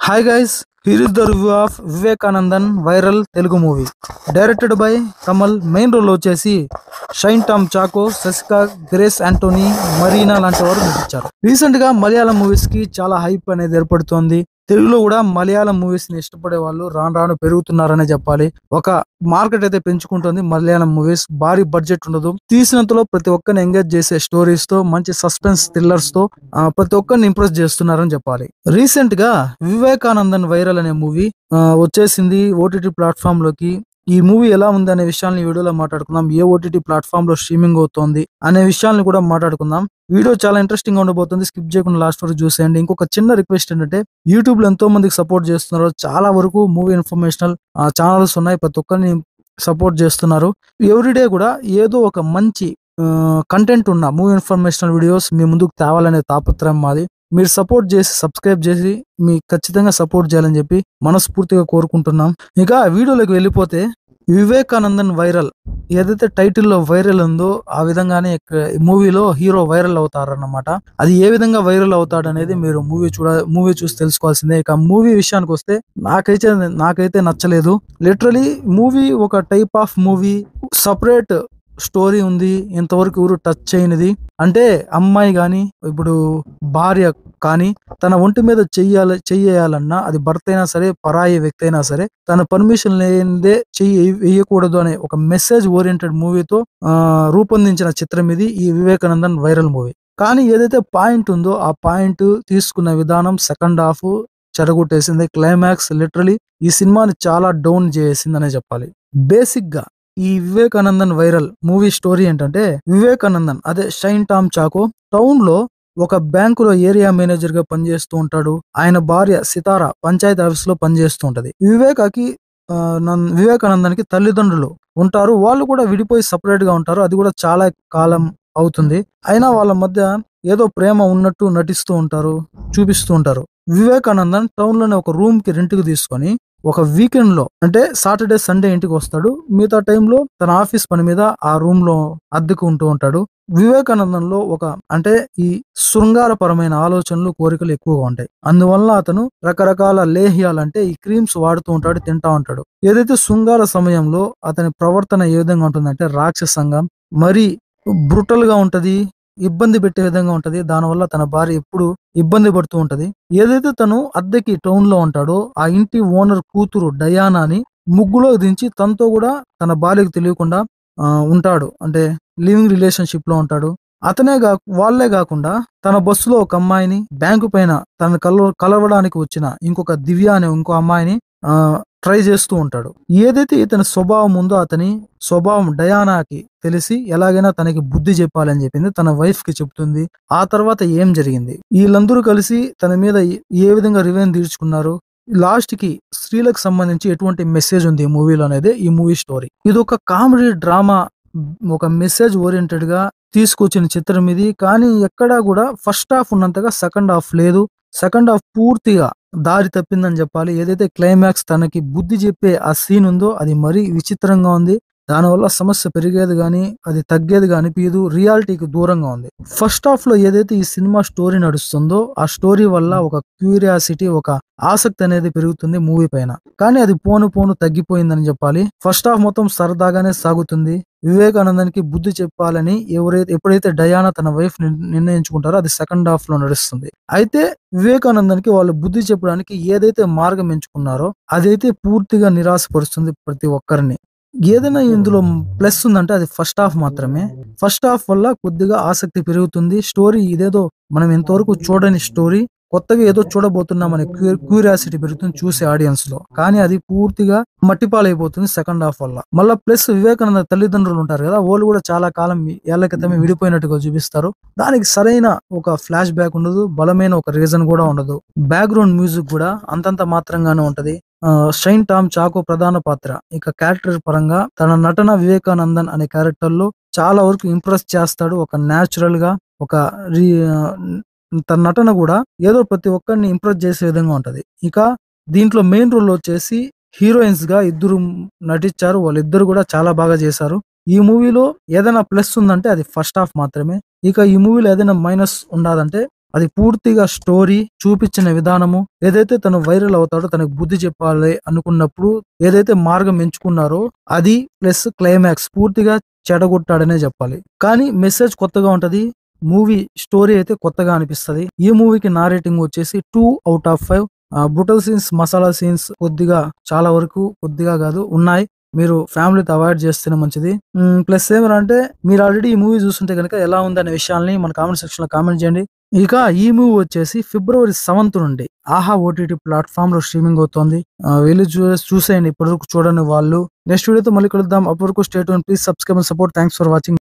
Hi guys, here is the review of Vivekanandan viral Telugu movie. Directed by Kamal, main role వచ్చేసి షైన్ టామ్ చాకో, ససికా, గ్రేస్ యాంటోనీ, మరీనా లాంటి వారు నటించారు. Recent గా Malayalam movies కి చాలా హైప్ అనేది ఏర్పడుతోంది. తెలుగులో కూడా మలయాళం మూవీస్ ని ఇష్టపడే వాళ్ళు రాను రాను పెరుగుతున్నారనే చెప్పాలి. ఒక మార్కెట్ అయితే పెంచుకుంటుంది మలయాళం మూవీస్. భారీ బడ్జెట్ ఉండదు, తీసినంతలో ప్రతి ఒక్కరిని ఎంగేజ్ చేసే స్టోరీస్ తో, మంచి సస్పెన్స్ థ్రిల్లర్స్ తో ప్రతి ఒక్కరిని ఇంప్రెస్ చేస్తున్నారని చెప్పాలి. రీసెంట్ గా వివేకానందన్ వైరల్ అనే మూవీ వచ్చేసింది ఓటీటీ ప్లాట్ఫామ్ లోకి. ఈ మూవీ ఎలా ఉంది అనే విషయాన్ని వీడియోలో మాట్లాడుకుందాం. ఏ ఓటీటీ ప్లాట్ఫామ్ లో స్ట్రీమింగ్ అవుతోంది అనే విషయాన్ని కూడా మాట్లాడుకుందాం. వీడియో చాలా ఇంట్రెస్టింగ్ గా ఉండబోతుంది. స్కిప్ చేయకుండా లాస్ట్ వరకు చూసేయండి. ఇంకొక చిన్న రిక్వెస్ట్ ఏంటంటే, యూట్యూబ్ లో ఎంతో మందికి సపోర్ట్ చేస్తున్నారు. చాలా వరకు మూవీ ఇన్ఫర్మేషనల్ ఛానల్స్ ఉన్నాయి. ప్రతి ఒక్కరిని సపోర్ట్ చేస్తున్నారు. ఎవ్రీడే కూడా ఏదో ఒక మంచి కంటెంట్ ఉన్న మూవీ ఇన్ఫర్మేషనల్ వీడియోస్ మీ ముందుకు తేవాలనే తాపత్రయం మాది. మీరు సపోర్ట్ చేసి సబ్స్క్రైబ్ చేసి మీ ఖచ్చితంగా సపోర్ట్ చేయాలని చెప్పి మనస్ఫూర్తిగా కోరుకుంటున్నాం. ఇక వీడియోలోకి వెళ్ళిపోతే, వివేకానందన్ వైరల్ ఏదైతే టైటిల్లో వైరల్ ఉందో ఆ విధంగానే మూవీలో హీరో వైరల్ అవుతారన్నమాట. అది ఏ విధంగా వైరల్ అవుతాడు అనేది మీరు మూవీ చూసి తెలుసుకోవాల్సిందే. ఇక మూవీ విషయానికి వస్తే నాకైతే నచ్చలేదు. లిటరలీ మూవీ ఒక type of movie, separate story ఉంది, ఇంతవరకు ఎవరు టచ్ చేయనిది. అంటే అమ్మాయి గాని, ఇప్పుడు భార్య కానీ తన ఒంటి మీద చెయ్యాలన్నా, అది భర్త అయినా సరే, పరాయి వ్యక్తి అయినా సరే, తన పర్మిషన్ లేనిదే చెయ్యి వేయకూడదు అనే ఒక మెసేజ్ ఓరియంటెడ్ మూవీతో రూపొందించిన చిత్రం ఇది, ఈ వివేకానందన్ వైరల్ మూవీ. కానీ ఏదైతే పాయింట్ ఉందో ఆ పాయింట్ తీసుకున్న విధానం సెకండ్ హాఫ్ చెడగొట్టేసింది. క్లైమాక్స్ లిటరలీ ఈ సినిమాని చాలా డౌన్ చేసిందనే చెప్పాలి. బేసిక్ గా ఈ వివేకానందన్ వైరల్ మూవీ స్టోరీ ఏంటంటే, వివేకానందన్ అదే షైన్ టామ్ చాకో టౌన్ లో ఒక బ్యాంకులో ఏరియా మేనేజర్ గా పనిచేస్తూ ఉంటాడు. ఆయన భార్య సితారా పంచాయతీ ఆఫీస్ లో పనిచేస్తూ ఉంటది. వివేకానందన్ కి తల్లిదండ్రులు ఉంటారు. వాళ్ళు కూడా విడిపోయి సపరేట్ గా ఉంటారు. అది కూడా చాలా కాలం అవుతుంది. అయినా వాళ్ళ మధ్య ఏదో ప్రేమ ఉన్నట్టు నటిస్తూ ఉంటారు, చూపిస్తూ ఉంటారు. వివేకానందన్ టౌన్ లోనే ఒక రూమ్ కి రెంట్ కి తీసుకొని ఒక వీకెండ్ లో, అంటే సాటర్డే సండే ఇంటికి వస్తాడు. మిగతా టైంలో తన ఆఫీస్ పని మీద ఆ రూమ్ లో అద్దెకు ఉంటూ ఉంటాడు. వివేకానందన్ లో అంటే ఈ శృంగారపరమైన ఆలోచనలు, కోరికలు ఎక్కువగా ఉంటాయి. అందువల్ల అతను రకరకాల లేహ్యాలు, అంటే ఈ క్రీమ్స్ వాడుతూ ఉంటాడు, తింటా ఉంటాడు. ఏదైతే శృంగార సమయంలో అతని ప్రవర్తన ఏ విధంగా ఉంటుందంటే రాక్షసంగా, మరీ బ్రుటల్ గా ఉంటది, ఇబ్బంది పెట్టే విధంగా ఉంటది. దానివల్ల తన భార్య ఎప్పుడు ఇబ్బంది పడుతూ ఉంటది. ఏదైతే తను అద్దెకి టౌన్ లో ఉంటాడో ఆ ఇంటి ఓనర్ కూతురు డయానాని ముగ్గులో దించి తనతో కూడా తన భార్యకు తెలియకుండా ఉంటాడు. అంటే లివింగ్ రిలేషన్షిప్ లో ఉంటాడు. వాళ్ళే కాకుండా తన బస్సులో ఒక అమ్మాయిని, బ్యాంకు పైన తన కలవడానికి వచ్చిన ఇంకొక దివ్య అనే ఇంకో అమ్మాయిని ట్రై చేస్తూ ఉంటాడు. ఏదైతే ఇతని స్వభావం ఉందో, అతని స్వభావం డయానాకి తెలిసి ఎలాగైనా తనకి బుద్ధి చెప్పాలని చెప్పింది. తన వైఫ్ కి చెప్తుంది. ఆ తర్వాత ఏం జరిగింది, వీళ్ళందరూ కలిసి తన మీద ఏ విధంగా రివెంజ్ తీర్చుకున్నారు, లాస్ట్ కి స్త్రీలకు సంబంధించి ఎటువంటి మెసేజ్ ఉంది ఈ మూవీలో అనేది ఈ మూవీ స్టోరీ. ఇది ఒక కామెడీ డ్రామా, ఒక మెసేజ్ ఓరియంటెడ్ గా తీసుకొచ్చిన చిత్రం ఇది. కానీ ఎక్కడా కూడా ఫస్ట్ హాఫ్ ఉన్నంతగా సెకండ్ హాఫ్ లేదు. సెకండ్ హాఫ్ పూర్తిగా దారి తప్పిందని చెప్పాలి. ఏదైతే క్లైమాక్స్ తనకి బుద్ధి చెప్పే ఆ సీన్ ఉందో అది మరీ విచిత్రంగా ఉంది. దానివల్ల సమస్య పెరిగేది గానీ అది తగ్గేదిగా అనిపించదు. రియాలిటీకి దూరంగా ఉంది. ఫస్ట్ హాఫ్ లో ఏదైతే ఈ సినిమా స్టోరీ నడుస్తుందో ఆ స్టోరీ వల్ల ఒక క్యూరియాసిటీ, ఒక ఆసక్తి అనేది పెరుగుతుంది మూవీ పైన. కానీ అది పోను తగ్గిపోయిందని చెప్పాలి. ఫస్ట్ హాఫ్ మొత్తం సరదాగానే సాగుతుంది. వివేకానందన్ కి బుద్ధి చెప్పాలని ఎప్పుడైతే డయానా తన వైఫ్ నిర్ణయించుకుంటారో అది సెకండ్ హాఫ్ లో నడుస్తుంది. అయితే వివేకానందన్ కి వాళ్ళు బుద్ధి చెప్పడానికి ఏదైతే మార్గం ఎంచుకున్నారో అదైతే పూర్తిగా నిరాశపరుస్తుంది ప్రతి ఒక్కరిని. ఏదైనా ఇందులో ప్లస్ ఉందంటే అది ఫస్ట్ హాఫ్ మాత్రమే. ఫస్ట్ హాఫ్ వల్ల కొద్దిగా ఆసక్తి పెరుగుతుంది. స్టోరీ ఇదేదో మనం ఇంతవరకు చూడని స్టోరీ, కొత్తగా ఏదో చూడబోతున్నామనే క్యూరియాసిటీ పెరుగుతుంది చూసే ఆడియన్స్ లో. కానీ అది పూర్తిగా మట్టిపాలైపోతుంది సెకండ్ హాఫ్ వల్ల. మళ్ళా ప్లస్ వివేకానంద తల్లిదండ్రులు ఉంటారు కదా, వాళ్ళు కూడా చాలా కాలం ఏళ్ల క్రితమే విడిపోయినట్టుగా చూపిస్తారు. దానికి సరైన ఒక ఫ్లాష్ బ్యాక్ ఉండదు, బలమైన ఒక రీజన్ కూడా ఉండదు. బ్యాక్గ్రౌండ్ మ్యూజిక్ కూడా అంతంత మాత్రంగానే ఉంటది. షైన్ టామ్ చాకో ప్రధాన పాత్ర. ఇక క్యారెక్టర్ పరంగా తన నటన వివేకానందన్ అనే క్యారెక్టర్ లో చాలా వరకు ఇంప్రెస్ చేస్తాడు. ఒక న్యాచురల్ గా, ఒక తన నటన కూడా ఏదో ప్రతి ఒక్కరిని ఇంప్రెస్ చేసే విధంగా ఉంటది. ఇక దీంట్లో మెయిన్ రోల్ వచ్చేసి హీరోయిన్స్ గా ఇద్దరు నటించారు. వాళ్ళిద్దరు కూడా చాలా బాగా చేశారు. ఈ మూవీలో ఏదైనా ప్లస్ ఉందంటే అది ఫస్ట్ హాఫ్ మాత్రమే. ఇక ఈ మూవీలో ఏదైనా మైనస్ ఉండదంటే అది పూర్తిగా స్టోరీ చూపించిన విధానము, ఏదైతే తను వైరల్ అవుతాడో తనకు బుద్ధి చెప్పాలి అనుకున్నప్పుడు ఏదైతే మార్గం ఎంచుకున్నారో అది ప్లస్ క్లైమాక్స్ పూర్తిగా చెడగొట్టాడనే చెప్పాలి. కానీ మెసేజ్ కొత్తగా ఉంటది. మూవీ స్టోరీ అయితే కొత్తగా అనిపిస్తది. ఈ మూవీకి నా రేటింగ్ వచ్చేసి 2/5. బ్రూటల్ సీన్స్, మసాలా సీన్స్ కొద్దిగా చాలా వరకు కొద్దిగా కాదు ఉన్నాయి. మీరు ఫ్యామిలీతో అవాయిడ్ చేస్తేనే మంచిది. ప్లస్ ఏమంటే మీరు ఆల్రెడీ ఈ మూవీ చూస్తుంటే కనుక ఎలా ఉందనే విషయాల్ని మన కామెంట్ సెక్షన్ లో కామెంట్ చేయండి. ఇక ఈ మూవీ వచ్చేసి ఫిబ్రవరి 7th నుండి ఆహా ఓటీటీ ప్లాట్ఫామ్ లో స్ట్రీమింగ్ అవుతోంది. వెళ్ళి చూసేయండి ఇప్పటివరకు చూడని వాళ్ళు. నెక్స్ట్ వీడియోతో మళ్ళీ కలుద్దాం. అప్పటివరకు stay tune, please subscribe and support. Thanks for watching.